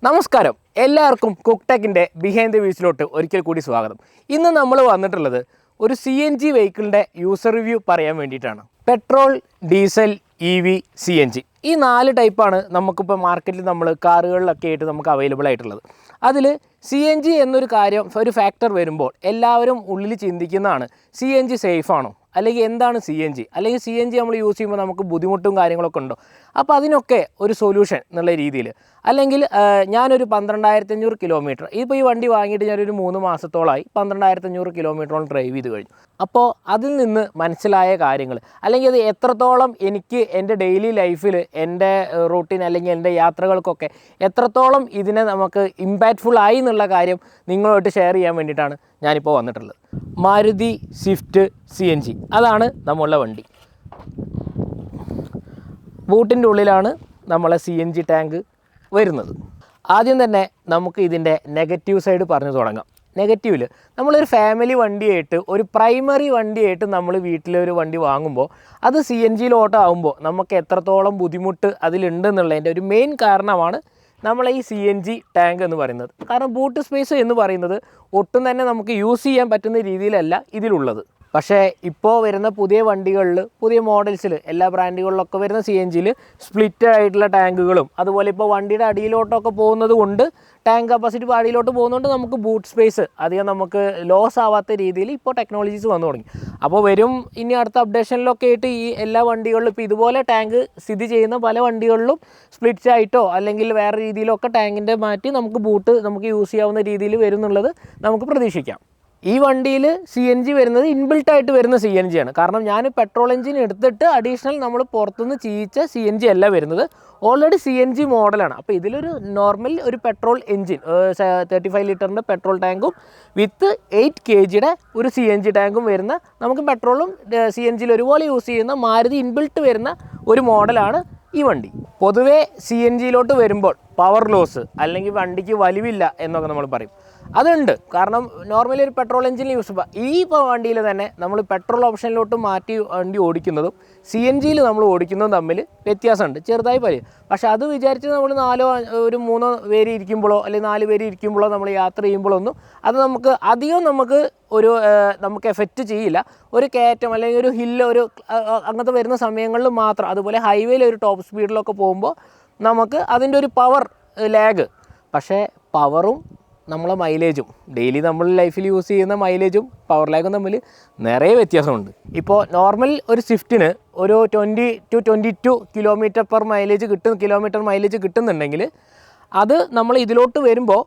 നമസ്കാരം, എല്ലാവർക്കും കുക്ടെക്കിൻ്റെ behind the വ്യൂസിലോട്ട് ഒരിക്കൽ കൂടി സ്വാഗതം. ഇന്ന് നമ്മൾ വന്നിട്ടുള്ളത് ഒരു CNG വെഹിക്കിളിൻ്റെ യൂസർ റിവ്യൂ പറയാൻ വേണ്ടിയിട്ടാണ്. പെട്രോൾ, ഡീസൽ, EV, CNG ഈ 4 ടൈപ്പാണ് നമുക്കിപ്പോൾ മാർക്കറ്റിൽ നമ്മൾ കാറുകളിലൊക്കെ ആയിട്ട് നമുക്ക് അവൈലബിൾ ആയിട്ടുള്ളത്. അതിൽ CNG എന്നൊരു കാര്യം, ഒരു ഫാക്ടർ വരുമ്പോൾ എല്ലാവരും ഉള്ളിൽ ചിന്തിക്കുന്നതാണ് CNG സേഫ് ആണോ, അല്ലെങ്കിൽ എന്താണ് CNG, അല്ലെങ്കിൽ CNG നമ്മൾ യൂസ് ചെയ്യുമ്പോൾ നമുക്ക് ബുദ്ധിമുട്ടും കാര്യങ്ങളൊക്കെ ഉണ്ടോ. അപ്പോൾ അതിനൊക്കെ ഒരു സൊല്യൂഷൻ എന്നുള്ള രീതിയിൽ, അല്ലെങ്കിൽ ഞാനൊരു 12,500 കിലോമീറ്റർ, ഇപ്പോൾ ഈ വണ്ടി വാങ്ങിയിട്ട് ഞാനൊരു 3 മാസത്തോളമായി 12,500 കിലോമീറ്ററോളം ഡ്രൈവ് ചെയ്ത് കഴിഞ്ഞു. അപ്പോൾ അതിൽ നിന്ന് മനസ്സിലായ കാര്യങ്ങൾ, അല്ലെങ്കിൽ അത് എത്രത്തോളം എനിക്ക് എൻ്റെ ഡെയിലി ലൈഫിൽ, എൻ്റെ റൂട്ടീൻ അല്ലെങ്കിൽ എൻ്റെ യാത്രകൾക്കൊക്കെ എത്രത്തോളം ഇതിനെ നമുക്ക് ഇമ്പാക്റ്റ്ഫുൾ ആയി എന്നുള്ള കാര്യം നിങ്ങളുമായിട്ട് ഷെയർ ചെയ്യാൻ വേണ്ടിയിട്ടാണ് ഞാനിപ്പോൾ വന്നിട്ടുള്ളത്. മാരുതി സ്വിഫ്റ്റ് CNG, അതാണ് നമ്മളുടെ വണ്ടി. ബൂട്ടിൻ്റെ ഉള്ളിലാണ് നമ്മളെ CNG ടാങ്ക് വരുന്നത്. ആദ്യം തന്നെ നമുക്ക് ഇതിൻ്റെ നെഗറ്റീവ് സൈഡ് പറഞ്ഞു തുടങ്ങാം. നെഗറ്റീവിൽ, നമ്മളൊരു ഫാമിലി വണ്ടിയായിട്ട്, ഒരു പ്രൈമറി വണ്ടിയായിട്ട് നമ്മൾ വീട്ടിലൊരു വണ്ടി വാങ്ങുമ്പോൾ അത് CNGയിലോട്ട് ആകുമ്പോൾ നമുക്ക് എത്രത്തോളം ബുദ്ധിമുട്ട് അതിലുണ്ടെന്നുള്ളതിൻ്റെ ഒരു മെയിൻ കാരണമാണ് നമ്മളെ ഈ CNG ടാങ്ക് എന്ന് പറയുന്നത്. കാരണം ബൂട്ട് സ്പേസ് എന്ന് പറയുന്നത് ഒട്ടും തന്നെ നമുക്ക് യൂസ് ചെയ്യാൻ പറ്റുന്ന രീതിയിലല്ല ഇതിലുള്ളത്. പക്ഷേ ഇപ്പോൾ വരുന്ന പുതിയ വണ്ടികളിൽ, പുതിയ മോഡൽസിൽ, എല്ലാ ബ്രാൻഡുകളിലൊക്കെ വരുന്ന CNGയിൽ സ്പ്ലിറ്റ് ആയിട്ടുള്ള ടാങ്കുകളും, അതുപോലെ ഇപ്പോൾ വണ്ടിയുടെ അടിയിലോട്ടൊക്കെ പോകുന്നത് കൊണ്ട്, ടാങ്ക് കപ്പാസിറ്റി അടിയിലോട്ട് പോകുന്നതുകൊണ്ട് നമുക്ക് ബൂട്ട് സ്പേസ് അധികം നമുക്ക് ലോസ് ആവാത്ത രീതിയിൽ ഇപ്പോൾ ടെക്നോളജീസ് വന്നു തുടങ്ങി. അപ്പോൾ ഇനി അടുത്ത അപ്ഡേഷനിലൊക്കെ ആയിട്ട് ഈ എല്ലാ വണ്ടികളിലും ഇപ്പോൾ ഇതുപോലെ ടാങ്ക് സ്ഥിതി ചെയ്യുന്ന പല വണ്ടികളിലും സ്പ്ലിറ്റ് ആയിട്ടോ അല്ലെങ്കിൽ വേറെ രീതിയിലൊക്കെ ടാങ്കിൻ്റെ മാറ്റി നമുക്ക് ബൂട്ട് നമുക്ക് യൂസ് ചെയ്യാവുന്ന രീതിയിൽ വരും എന്നുള്ളത് നമുക്ക് പ്രതീക്ഷിക്കാം. ഈ വണ്ടിയിൽ CNG വരുന്നത് ഇൻബിൽട്ടായിട്ട് വരുന്ന CNG ആണ്. കാരണം ഞാൻ പെട്രോൾ എഞ്ചിൻ എടുത്തിട്ട് അഡീഷണൽ നമ്മൾ പുറത്തുനിന്ന് ചെയ്യിച്ച CNG അല്ല വരുന്നത്, ഓൾറെഡി CNG മോഡലാണ്. അപ്പോൾ ഇതിലൊരു നോർമൽ ഒരു പെട്രോൾ എഞ്ചിൻ 35 ലിറ്ററിൻ്റെ പെട്രോൾ ടാങ്കും വിത്ത് 8 kgയുടെ ഒരു CNG ടാങ്കും വരുന്ന, നമുക്ക് പെട്രോളും CNGയിൽ ഒരുപോലെ യൂസ് ചെയ്യുന്ന മാരുതി ഇൻബിൽട്ട് വരുന്ന ഒരു മോഡലാണ് ഈ വണ്ടി. പൊതുവേ CNGയിലോട്ട് വരുമ്പോൾ പവർ ലോസ് അല്ലെങ്കിൽ വണ്ടിക്ക് വലിവില്ല എന്നൊക്കെ നമ്മൾ പറയും. അതുണ്ട്. കാരണം നോർമലി ഒരു പെട്രോൾ എഞ്ചിൻ യൂസ് ചെയ്യുമ്പോൾ ഈ വണ്ടിയിൽ തന്നെ നമ്മൾ പെട്രോൾ ഓപ്ഷനിലോട്ട് മാറ്റി വണ്ടി ഓടിക്കുന്നതും CNGയിൽ നമ്മൾ ഓടിക്കുന്നതും തമ്മിൽ വ്യത്യാസമുണ്ട്, ചെറുതായി പറയും. പക്ഷേ അത് വിചാരിച്ച് നമ്മൾ 3 പേര് ഇരിക്കുമ്പോഴോ അല്ലെങ്കിൽ 4 പേര് ഇരിക്കുമ്പോഴോ നമ്മൾ യാത്ര ചെയ്യുമ്പോഴൊന്നും അത് നമുക്ക് അധികം നമുക്ക് എഫക്റ്റ് ചെയ്യില്ല. ഒരു കയറ്റം അല്ലെങ്കിൽ ഒരു ഹില്ല്, അങ്ങനത്തെ വരുന്ന സമയങ്ങളിൽ മാത്രം. അതുപോലെ ഹൈവേയിൽ ഒരു ടോപ്പ് സ്പീഡിലൊക്കെ പോകുമ്പോൾ നമുക്ക് അതിൻ്റെ ഒരു പവർ ലാഗ്, പക്ഷേ പവറും നമ്മളെ മൈലേജും, ഡെയിലി നമ്മൾ ലൈഫിൽ യൂസ് ചെയ്യുന്ന മൈലേജും പവർ ലാഗും തമ്മിൽ നിറയെ വ്യത്യാസമുണ്ട്. ഇപ്പോൾ നോർമൽ ഒരു സ്വിഫ്റ്റിന് ഒരു 20 to 22 കിലോമീറ്റർ മൈലേജ് കിട്ടുന്നുണ്ടെങ്കിൽ, അത് നമ്മൾ ഇതിലോട്ട് വരുമ്പോൾ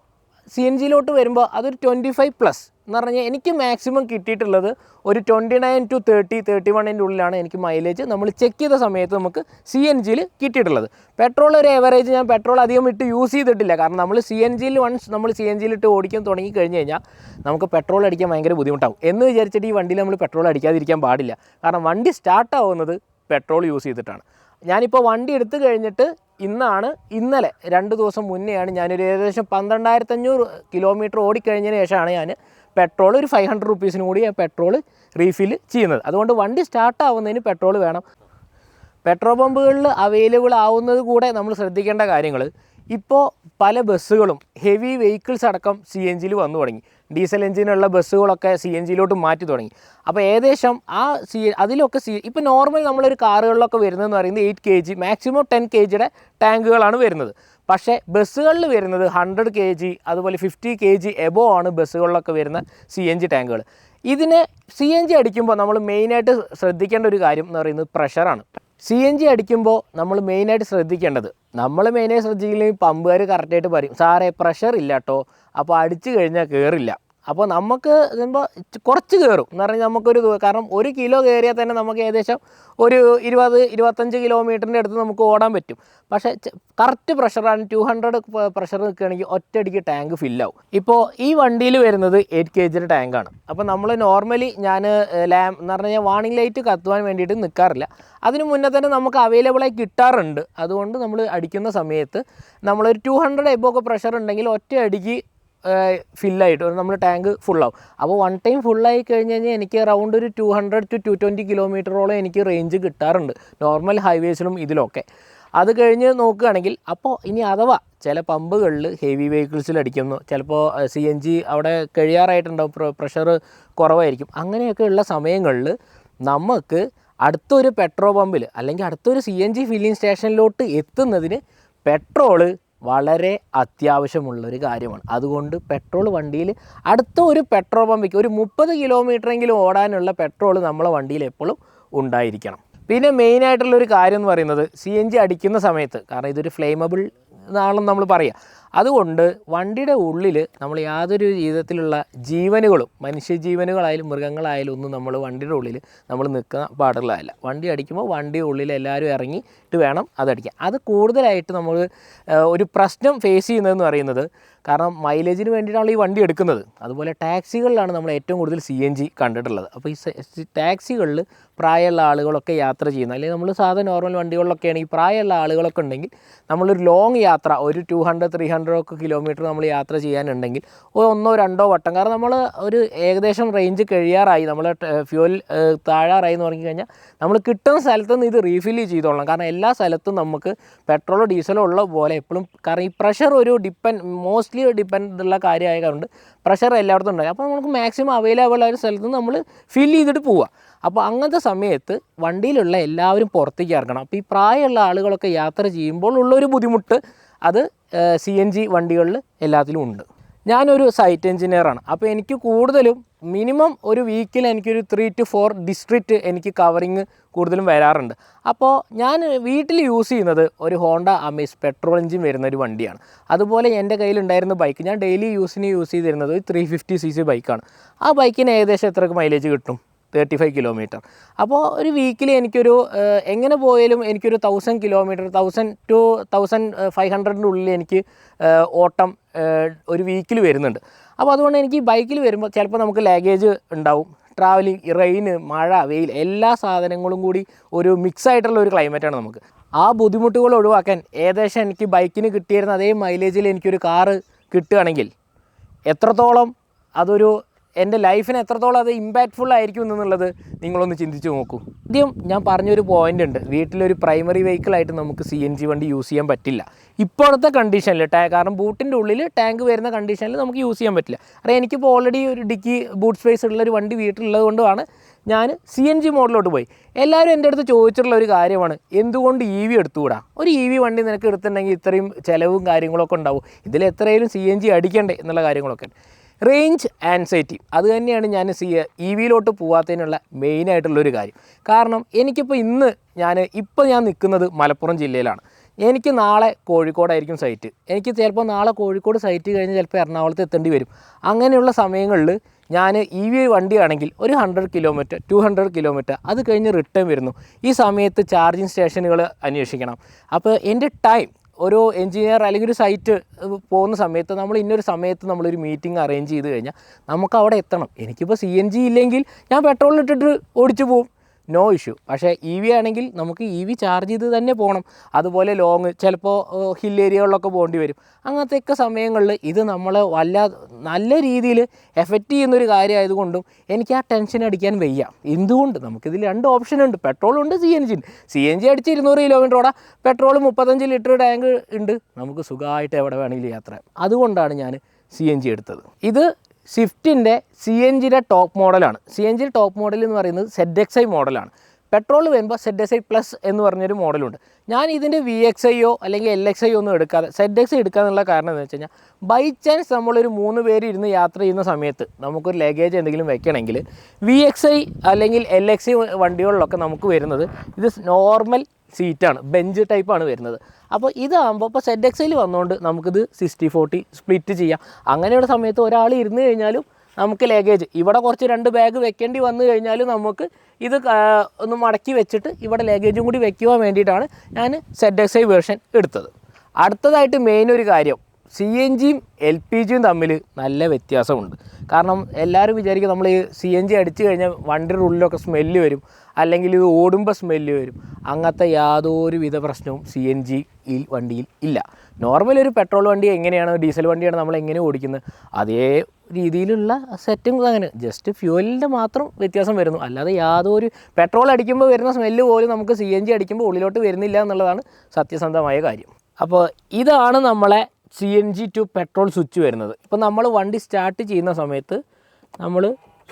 CNGയിലോട്ട് വരുമ്പോൾ അതൊരു 25+ എന്ന് പറഞ്ഞാൽ എനിക്ക് മാക്സിമം കിട്ടിയിട്ടുള്ളത് ഒരു 29 to 31 ഉള്ളിലാണ് എനിക്ക് മൈലേജ് നമ്മൾ ചെക്ക് ചെയ്ത സമയത്ത് നമുക്ക് CNGയിൽ കിട്ടിയിട്ടുള്ളത്. പെട്രോൾ ഒരു ഏവറേജ്, ഞാൻ പെട്രോൾ അധികം ഇട്ട് യൂസ് ചെയ്തിട്ടില്ല. കാരണം നമ്മൾ CNGയിൽ ഇട്ട് ഓടിക്കാൻ തുടങ്ങി കഴിഞ്ഞ് കഴിഞ്ഞാൽ നമുക്ക് പെട്രോൾ അടിക്കാൻ ഭയങ്കര ബുദ്ധിമുട്ടാവും എന്ന് വിചാരിച്ചിട്ട് ഈ വണ്ടിയിൽ നമ്മൾ പെട്രോൾ അടിക്കാതിരിക്കാൻ പാടില്ല. കാരണം വണ്ടി സ്റ്റാർട്ടാവുന്നത് പെട്രോൾ യൂസ് ചെയ്തിട്ടാണ്. ഞാനിപ്പോൾ വണ്ടി എടുത്തു കഴിഞ്ഞിട്ട് ഇന്നലെ 2 ദിവസം മുന്നെയാണ് ഞാനൊരു ഏകദേശം 12,500 കിലോമീറ്റർ ഓടിക്കഴിഞ്ഞതിന് ശേഷമാണ് ഞാൻ പെട്രോൾ ഒരു 500 റുപ്പീസിന് കൂടി ഞാൻ പെട്രോൾ റീഫിൽ ചെയ്യുന്നത്. അതുകൊണ്ട് വണ്ടി സ്റ്റാർട്ടാവുന്നതിന് പെട്രോൾ വേണം. പെട്രോൾ പമ്പുകളിൽ അവൈലബിൾ ആവുന്നത് കൂടെ നമ്മൾ ശ്രദ്ധിക്കേണ്ട കാര്യങ്ങൾ, ഇപ്പോൾ പല ബസ്സുകളും ഹെവി വെഹിക്കിൾസ് അടക്കം CNGയിൽ വന്നു തുടങ്ങി. ഡീസൽ എഞ്ചിനുള്ള ബസ്സുകളൊക്കെ CNGയിലോട്ട് മാറ്റി തുടങ്ങി. അപ്പോൾ ഏകദേശം അതിലൊക്കെ ഇപ്പോൾ നോർമൽ നമ്മളൊരു കാറുകളിലൊക്കെ വരുന്നതെന്ന് പറയുന്നത് 8 kg, മാക്സിമം 10 kgയുടെ ടാങ്കുകളാണ് വരുന്നത്. പക്ഷേ ബസ്സുകളിൽ വരുന്നത് 100 kg, അതുപോലെ 50 kg എബോ ആണ് ബസ്സുകളിലൊക്കെ വരുന്ന CNG ടാങ്കുകൾ. ഇതിനെ CNG അടിക്കുമ്പോൾ നമ്മൾ മെയിനായിട്ട് ശ്രദ്ധിക്കേണ്ട ഒരു കാര്യം എന്ന് പറയുന്നത് പ്രഷറാണ്. CNG അടിക്കുമ്പോൾ നമ്മൾ മെയിനായിട്ട് ശ്രദ്ധിക്കേണ്ടത്, ശ്രദ്ധിക്കില്ലെങ്കിൽ പമ്പുകാർ കറക്റ്റായിട്ട് പറയും, സാറേ പ്രഷർ ഇല്ല കേട്ടോ, അപ്പോൾ അടിച്ചു കഴിഞ്ഞാൽ കയറില്ല. അപ്പോൾ നമുക്ക് ഇതുമ്പോൾ കുറച്ച് കയറും എന്ന് പറഞ്ഞാൽ കാരണം 1 കിലോ കയറിയാൽ തന്നെ നമുക്ക് ഏകദേശം ഒരു 20-25 കിലോമീറ്ററിൻ്റെ അടുത്ത് നമുക്ക് ഓടാൻ പറ്റും. പക്ഷേ കറക്റ്റ് പ്രഷറാണ് 200 പ്രഷർ നിൽക്കുകയാണെങ്കിൽ ഒറ്റയടിക്ക് ടാങ്ക് ഫില്ലാവും. ഇപ്പോൾ ഈ വണ്ടിയിൽ വരുന്നത് 8 kgയുടെ ടാങ്കാണ്. അപ്പോൾ നമ്മൾ നോർമലി ഞാൻ എന്ന് പറഞ്ഞാൽ വാർണിംഗ് ലൈറ്റ് കത്തുവാൻ വേണ്ടിയിട്ട് നിൽക്കാറില്ല. അതിന് മുന്നേ തന്നെ നമുക്ക് അവൈലബിളായി കിട്ടാറുണ്ട്. അതുകൊണ്ട് നമ്മൾ അടിക്കുന്ന സമയത്ത് നമ്മളൊരു 200 എബോ പ്രഷർ ഉണ്ടെങ്കിൽ ഒറ്റയടിക്ക് ഫില്ലായിട്ട് നമ്മൾ ടാങ്ക് ഫുള്ളാവും. അപ്പോൾ വൺ ടൈം ഫുള്ളായി കഴിഞ്ഞ് കഴിഞ്ഞാൽ എനിക്ക് അറൗണ്ട് ഒരു 200 to 220 കിലോമീറ്ററോളം എനിക്ക് റേഞ്ച് കിട്ടാറുണ്ട് നോർമൽ ഹൈവേസിലും ഇതിലൊക്കെ. അത് കഴിഞ്ഞ് നോക്കുകയാണെങ്കിൽ അപ്പോൾ ഇനി അഥവാ ചില പമ്പുകളിൽ ഹെവി വെഹിക്കിൾസിൽ അടിക്കുന്നു, ചിലപ്പോൾ CNG അവിടെ കഴിയാറായിട്ടുണ്ടാവും, പ്രഷർ കുറവായിരിക്കും. അങ്ങനെയൊക്കെ ഉള്ള സമയങ്ങളിൽ നമുക്ക് അടുത്തൊരു പെട്രോൾ പമ്പിൽ അല്ലെങ്കിൽ അടുത്തൊരു CNG ഫില്ലിംഗ് സ്റ്റേഷനിലോട്ട് എത്തുന്നതിന് പെട്രോള് വളരെ അത്യാവശ്യമുള്ളൊരു കാര്യമാണ്. അതുകൊണ്ട് പെട്രോൾ വണ്ടിയിൽ അടുത്ത ഒരു പെട്രോൾ പമ്പിക്ക് ഒരു 30 കിലോമീറ്ററെങ്കിലും ഓടാനുള്ള പെട്രോൾ നമ്മളെ വണ്ടിയിൽ എപ്പോഴും ഉണ്ടായിരിക്കണം. പിന്നെ മെയിനായിട്ടുള്ളൊരു കാര്യം എന്ന് പറയുന്നത് CNG അടിക്കുന്ന സമയത്ത്, കാരണം ഇതൊരു ഫ്ലെയിമബിൾ എന്നാണെന്ന് നമ്മൾ പറയുക, അതുകൊണ്ട് വണ്ടിയുടെ ഉള്ളിൽ നമ്മൾ യാതൊരു വിധത്തിലുള്ള ജീവനുകളും, മനുഷ്യജീവനുകളായാലും മൃഗങ്ങളായാലും ഒന്നും നമ്മൾ വണ്ടിയുടെ ഉള്ളിൽ നമ്മൾ നിൽക്കാൻ പാടുള്ളതല്ല. വണ്ടി അടിക്കുമ്പോൾ വണ്ടിയുടെ ഉള്ളിൽ എല്ലാവരും ഇറങ്ങിയിട്ട് വേണം അതടിക്കാൻ. അത് കൂടുതലായിട്ട് നമ്മൾ ഒരു പ്രശ്നം ഫേസ് ചെയ്യുന്നതെന്ന് പറയുന്നത്, കാരണം മൈലേജിന് വേണ്ടിയിട്ടാണ് ഈ വണ്ടി എടുക്കുന്നത്. അതുപോലെ ടാക്സികളിലാണ് നമ്മൾ ഏറ്റവും കൂടുതൽ CNG കണ്ടിട്ടുള്ളത്. അപ്പോൾ ഈ ടാക്സികളിൽ പ്രായമുള്ള ആളുകളൊക്കെ യാത്ര ചെയ്യുന്നത്, അല്ലെങ്കിൽ നമ്മൾ സാധാരണ നോർമൽ വണ്ടികളിലൊക്കെയാണ് ഈ പ്രായമുള്ള ആളുകളൊക്കെ ഉണ്ടെങ്കിൽ നമ്മളൊരു ലോങ് യാത്ര, ഒരു 200-300 ഒക്കെ കിലോമീറ്റർ നമ്മൾ യാത്ര ചെയ്യാനുണ്ടെങ്കിൽ ഒരു 1-2 വട്ടം, കാരണം നമ്മൾ ഒരു ഏകദേശം റേഞ്ച് കഴിയാറായി, നമ്മൾ ഫ്യൂൽ താഴാറായി എന്ന് പറഞ്ഞു കഴിഞ്ഞാൽ നമ്മൾ കിട്ടുന്ന സ്ഥലത്ത് നിന്ന് ഇത് റീഫില്ല് ചെയ്തോളണം. കാരണം എല്ലാ സ്ഥലത്തും നമുക്ക് പെട്രോളോ ഡീസലോ ഉള്ള പോലെ എപ്പോഴും, കാരണം ഈ പ്രഷർ ഒരു മോസ്റ്റ്ലി ഡിപ്പെൻഡ് ഉള്ള കാര്യമായതുകൊണ്ട് പ്രഷർ എല്ലായിടത്തും ഉണ്ടായി. അപ്പോൾ നമുക്ക് മാക്സിമം അവൈലബിൾ ആയ സ്ഥലത്ത് നിന്ന് നമ്മൾ ഫില്ല് ചെയ്തിട്ട് പോവുക. അപ്പോൾ അങ്ങനത്തെ സമയത്ത് വണ്ടിയിലുള്ള എല്ലാവരും പുറത്തേക്ക് ഇറങ്ങണം. അപ്പോൾ ഈ പ്രായമുള്ള ആളുകളൊക്കെ യാത്ര ചെയ്യുമ്പോൾ ഉള്ളൊരു ബുദ്ധിമുട്ട് അത് CNG വണ്ടികളിൽ എല്ലാത്തിലും ഉണ്ട്. ഞാനൊരു സൈറ്റ് എഞ്ചിനീയറാണ്. അപ്പോൾ എനിക്ക് കൂടുതലും മിനിമം ഒരു വീക്കിൽ എനിക്കൊരു 3 to 4 ഡിസ്ട്രിക്റ്റ് എനിക്ക് കവറിങ് കൂടുതലും വരാറുണ്ട്. അപ്പോൾ ഞാൻ വീട്ടിൽ യൂസ് ചെയ്യുന്നത് ഒരു ഹോണ്ട അമേസ് പെട്രോൾ എഞ്ചിൻ വരുന്ന ഒരു വണ്ടിയാണ്. അതുപോലെ എൻ്റെ കയ്യിലുണ്ടായിരുന്ന ബൈക്ക്, ഞാൻ ഡെയിലി യൂസ് ചെയ്തിരുന്നത് ഒരു 350cc ബൈക്കാണ്. ആ ബൈക്കിന് ഏകദേശം എത്രക്ക് മൈലേജ് കിട്ടും? 35 കിലോമീറ്റർ. അപ്പോൾ ഒരു വീക്കിൽ എനിക്കൊരു എങ്ങനെ പോയാലും എനിക്കൊരു 1000 കിലോമീറ്റർ, 1000 to 1500 ഉള്ളിൽ എനിക്ക് ഓട്ടം ഒരു വീക്കിൽ വരുന്നുണ്ട്. അപ്പോൾ അതുകൊണ്ട് എനിക്ക് ബൈക്കിൽ വരുമ്പോൾ ചിലപ്പോൾ നമുക്ക് ലാഗേജ് ഉണ്ടാവും, ട്രാവലിംഗ്, റെയിന്, മഴ, വെയിൽ, എല്ലാ സാധനങ്ങളും കൂടി ഒരു മിക്സ് ആയിട്ടുള്ള ഒരു ക്ലൈമറ്റാണ് നമുക്ക്. ആ ബുദ്ധിമുട്ടുകൾ ഒഴിവാക്കാൻ ഏകദേശം എനിക്ക് ബൈക്കിന് കിട്ടിയിരുന്ന അതേ മൈലേജിൽ എനിക്കൊരു കാറ് കിട്ടുകയാണെങ്കിൽ എത്രത്തോളം അതൊരു എൻ്റെ ലൈഫിന് എത്രത്തോളം അത് ഇമ്പാക്റ്റ്ഫുൾ ആയിരിക്കും എന്നുള്ളത് നിങ്ങളൊന്ന് ചിന്തിച്ച് നോക്കൂ. ആദ്യം ഞാൻ പറഞ്ഞൊരു പോയിൻ്റ് ഉണ്ട്, വീട്ടിലൊരു പ്രൈമറി വെഹിക്കിളായിട്ട് നമുക്ക് CNG വണ്ടി യൂസ് ചെയ്യാൻ പറ്റില്ല ഇപ്പോഴത്തെ കണ്ടീഷനിൽ. കാരണം ബൂട്ടിൻ്റെ ഉള്ളിൽ ടാങ്ക് വരുന്ന കണ്ടീഷനിൽ നമുക്ക് യൂസ് ചെയ്യാൻ പറ്റില്ല. കാരണം എനിക്കിപ്പോൾ ഓൾറെഡി ഒരു ഡിക്കി ബൂട്ട് സ്പേസ് ഉള്ളൊരു വണ്ടി വീട്ടിലുള്ളത് കൊണ്ടാണ് ഞാൻ CNG മോഡലോട്ട് പോയി. എല്ലാവരും എൻ്റെ അടുത്ത് ചോദിച്ചിട്ടുള്ള ഒരു കാര്യമാണ്, എന്തുകൊണ്ട് EV എടുത്തുകൂടാ? ഒരു EV വണ്ടി നിനക്ക് എടുത്തിട്ടുണ്ടെങ്കിൽ ഇത്രയും ചിലവും കാര്യങ്ങളൊക്കെ ഉണ്ടാവും, ഇതിൽ എത്രയും CNG അടിക്കണ്ടേ എന്നുള്ള കാര്യങ്ങളൊക്കെ. റേഞ്ച് ആൻസൈറ്റി, അത് തന്നെയാണ് ഞാൻ EVയിലോട്ട് പോകാത്തതിനുള്ള മെയിനായിട്ടുള്ളൊരു കാര്യം. കാരണം എനിക്കിപ്പോൾ ഞാൻ നിൽക്കുന്നത് മലപ്പുറം ജില്ലയിലാണ്. എനിക്ക് നാളെ കോഴിക്കോടായിരിക്കും സൈറ്റ്. എനിക്ക് ചിലപ്പോൾ നാളെ കോഴിക്കോട് സൈറ്റ് കഴിഞ്ഞ് ചിലപ്പോൾ എറണാകുളത്ത് എത്തേണ്ടി വരും. അങ്ങനെയുള്ള സമയങ്ങളിൽ ഞാൻ EV വണ്ടിയാണെങ്കിൽ ഒരു 100 കിലോമീറ്റർ 200 കിലോമീറ്റർ അത് കഴിഞ്ഞ് റിട്ടേൺ വരുന്നു. ഈ സമയത്ത് ചാർജിങ് സ്റ്റേഷനുകൾ അന്വേഷിക്കണം. അപ്പോൾ എൻ്റെ ടൈം, ഒരു എഞ്ചിനീയർ അല്ലെങ്കിൽ ഒരു സൈറ്റ് പോകുന്ന സമയത്ത് നമ്മൾ ഇന്നൊരു സമയത്ത് നമ്മളൊരു മീറ്റിംഗ് അറേഞ്ച് ചെയ്ത് കഴിഞ്ഞാൽ നമുക്ക് അവിടെ എത്തണം. എനിക്കിപ്പോൾ CNG ഇല്ലെങ്കിൽ ഞാൻ പെട്രോൾ ഇട്ടിട്ട് ഓടിച്ചു പോകും, നോ ഇഷ്യൂ. പക്ഷേ EV ആണെങ്കിൽ നമുക്ക് EV ചാർജ് ചെയ്ത് തന്നെ പോകണം. അതുപോലെ ലോങ് ചിലപ്പോൾ ഹിൽ ഏരിയകളിലൊക്കെ പോകേണ്ടി വരും. അങ്ങനത്തെയൊക്കെ സമയങ്ങളിൽ ഇത് നമ്മളെ നല്ല രീതിയിൽ എഫക്റ്റ് ചെയ്യുന്നൊരു കാര്യമായതുകൊണ്ടും എനിക്ക് ആ ടെൻഷൻ അടിക്കാൻ വയ്യ. എന്തുകൊണ്ട്? നമുക്കിതിൽ 2 ഓപ്ഷനുണ്ട്, പെട്രോളുണ്ട്, CNG അടിച്ച് 200 കിലോമീറ്റർ ഓടാം, പെട്രോൾ 35 ലിറ്റർ ടാങ്ക് ഉണ്ട്, നമുക്ക് സുഖമായിട്ട് എവിടെ വേണമെങ്കിലും യാത്ര. അതുകൊണ്ടാണ് ഞാൻ CNG എടുത്തത്. ഇത് സ്വിഫ്റ്റിൻ്റെ CNGയുടെ ടോപ്പ് മോഡലാണ്. CNG ടോപ്പ് മോഡൽ എന്ന് പറയുന്നത് ZXi മോഡലാണ്. പെട്രോൾ വരുമ്പോൾ ZXi പ്ലസ് എന്ന് പറഞ്ഞൊരു മോഡലുണ്ട്. ഞാൻ ഇതിൻ്റെ VXiയോ അല്ലെങ്കിൽ LXi ഒന്നും എടുക്കാതെ ZXi എടുക്കാനുള്ള കാരണം എന്ന് വെച്ച് കഴിഞ്ഞാൽ, ബൈ ചാൻസ് നമ്മളൊരു 3 പേര് ഇരുന്ന് യാത്ര ചെയ്യുന്ന സമയത്ത് നമുക്കൊരു ലഗേജ് എന്തെങ്കിലും വെക്കണമെങ്കിൽ VXi അല്ലെങ്കിൽ LXi വണ്ടികളിലൊക്കെ നമുക്ക് വരുന്നത് ഇത് നോർമൽ സീറ്റാണ്, ബെഞ്ച് ടൈപ്പാണ് വരുന്നത്. അപ്പോൾ ഇതാകുമ്പോൾ ഇപ്പോൾ ZXiൽ വന്നുകൊണ്ട് നമുക്കിത് 60-40 സ്പ്ലിറ്റ് ചെയ്യാം. അങ്ങനെയുള്ള സമയത്ത് ഒരാൾ ഇരുന്ന് കഴിഞ്ഞാലും നമുക്ക് ലഗേജ് ഇവിടെ കുറച്ച് 2 ബാഗ് വെക്കേണ്ടി വന്നു കഴിഞ്ഞാലും നമുക്ക് ഇത് ഒന്ന് മടക്കി വെച്ചിട്ട് ഇവിടെ ലഗേജും കൂടി വെക്കുവാൻ വേണ്ടിയിട്ടാണ് ഞാൻ ZXi വേർഷൻ എടുത്തത്. അടുത്തതായിട്ട് മെയിൻ ഒരു കാര്യം, CNGയും LPGയും തമ്മിൽ നല്ല വ്യത്യാസമുണ്ട്. കാരണം എല്ലാവരും വിചാരിക്കും നമ്മൾ ഈ CNG അടിച്ചു കഴിഞ്ഞാൽ വണ്ടിയുടെ ഉള്ളിലൊക്കെ സ്മെല്ല് വരും, അല്ലെങ്കിൽ ഇത് ഓടുമ്പോൾ സ്മെല്ല് വരും. അങ്ങനത്തെ യാതൊരുവിധ പ്രശ്നവും CNG വണ്ടിയിൽ ഇല്ല. നോർമൽ ഒരു പെട്രോൾ വണ്ടി എങ്ങനെയാണ്, ഡീസൽ വണ്ടിയാണ് നമ്മൾ എങ്ങനെ ഓടിക്കുന്നത്, അതേ രീതിയിലുള്ള സെറ്റും അങ്ങനെ ജസ്റ്റ് ഫ്യൂവലിൻ്റെ മാത്രം വ്യത്യാസം വരുന്നു. അല്ലാതെ യാതൊരു പെട്രോൾ അടിക്കുമ്പോൾ വരുന്ന സ്മെല്ല് പോലും നമുക്ക് CNG അടിക്കുമ്പോൾ ഉള്ളിലോട്ട് വരുന്നില്ല എന്നുള്ളതാണ് സത്യസന്ധമായ കാര്യം. അപ്പോൾ ഇതാണ് നമ്മളെ CNG ടു പെട്രോൾ സ്വിച്ച് വരുന്നത്. ഇപ്പോൾ നമ്മൾ വണ്ടി സ്റ്റാർട്ട് ചെയ്യുന്ന സമയത്ത് നമ്മൾ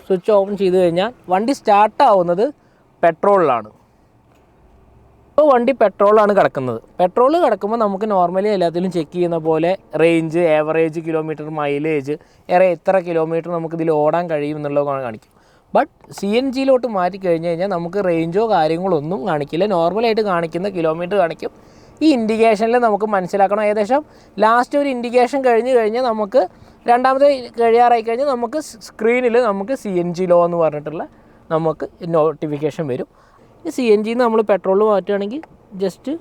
സ്വിച്ച് ഓപ്പൺ ചെയ്ത് കഴിഞ്ഞാൽ വണ്ടി സ്റ്റാർട്ടാവുന്നത് പെട്രോളിലാണ്. ഇപ്പോൾ വണ്ടി പെട്രോളാണ് കിടക്കുന്നത്. പെട്രോൾ കിടക്കുമ്പോൾ നമുക്ക് നോർമലി എല്ലാത്തിലും ചെക്ക് ചെയ്യുന്ന പോലെ റേഞ്ച്, ഏവറേജ് കിലോമീറ്റർ, മൈലേജ്, എത്ര കിലോമീറ്റർ നമുക്കിതിൽ ഓടാൻ കഴിയും എന്നുള്ളത് കാണിക്കും. ബട്ട് CNGയിലോട്ട് മാറ്റി കഴിഞ്ഞ് കഴിഞ്ഞാൽ നമുക്ക് റേഞ്ചോ കാര്യങ്ങളോ ഒന്നും കാണിക്കില്ല. നോർമലായിട്ട് കാണിക്കുന്ന കിലോമീറ്റർ കാണിക്കും. ഈ ഇൻഡിക്കേഷനിൽ നമുക്ക് മനസ്സിലാക്കണം ഏകദേശം ലാസ്റ്റ് ഒരു ഇൻഡിക്കേഷൻ കഴിഞ്ഞ് കഴിഞ്ഞാൽ നമുക്ക് രണ്ടാമത്തെ കഴിയാറായി കഴിഞ്ഞാൽ നമുക്ക് സ്ക്രീനിൽ നമുക്ക് CNG ലോ എന്ന് പറഞ്ഞിട്ടുള്ള നമുക്ക് നോട്ടിഫിക്കേഷൻ വരും. ഈ CNGന്ന് നമ്മൾ പെട്രോൾ മാറ്റുകയാണെങ്കിൽ ജസ്റ്റ്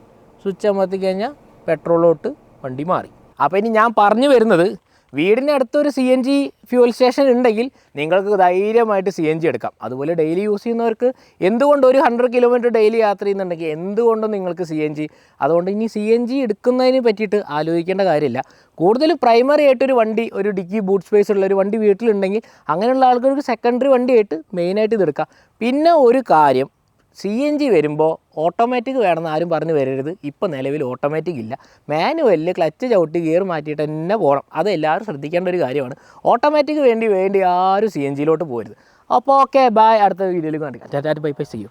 സ്വിച്ച് അമർത്തി കഴിഞ്ഞാൽ പെട്രോളിലോട്ട് വണ്ടി മാറി. അപ്പോൾ ഇനി ഞാൻ പറഞ്ഞു വരുന്നത് വീടിൻ്റെ അടുത്തൊരു CNG ഫ്യൂവൽ സ്റ്റേഷൻ ഉണ്ടെങ്കിൽ നിങ്ങൾക്ക് ധൈര്യമായിട്ട് CNG എടുക്കാം. അതുപോലെ ഡെയിലി യൂസ് ചെയ്യുന്നവർക്ക് എന്തുകൊണ്ട് ഒരു 100 കിലോമീറ്റർ ഡെയിലി യാത്ര ചെയ്യുന്നുണ്ടെങ്കിൽ എന്തുകൊണ്ടും നിങ്ങൾക്ക് CNG. അതുകൊണ്ട് ഇനി CNG എടുക്കുന്നതിന് പറ്റിയിട്ട് ആലോചിക്കേണ്ട കാര്യമില്ല. കൂടുതൽ പ്രൈമറി ആയിട്ടൊരു വണ്ടി, ഒരു ഡിക്കി ബൂട്ട് സ്പേസ് ഉള്ള ഒരു വണ്ടി വീട്ടിലുണ്ടെങ്കിൽ അങ്ങനെയുള്ള ആൾക്കാർക്ക് സെക്കൻഡറി വണ്ടിയായിട്ട് മെയിനായിട്ട് ഇതെടുക്കാം. പിന്നെ ഒരു കാര്യം, CNG വരുമ്പോൾ ഓട്ടോമാറ്റിക് വേണമെന്ന് ആരും പറഞ്ഞു വരരുത്. ഇപ്പോൾ നിലവിൽ ഓട്ടോമാറ്റിക് ഇല്ല. മാനുവലിൽ ക്ലച്ച് ചവിട്ടി ഗിയർ മാറ്റിയിട്ട് തന്നെ പോകണം. അത് എല്ലാവരും ശ്രദ്ധിക്കേണ്ട ഒരു കാര്യമാണ്. ഓട്ടോമാറ്റിക് വേണ്ടി ആരും CNGയിലോട്ട് പോകരുത്. അപ്പോൾ ഓക്കെ, ബൈ. അടുത്ത വീഡിയോയിൽ കാണിക്കാം. ടാറ്റാ, ബൈ ബൈ, സീ യു.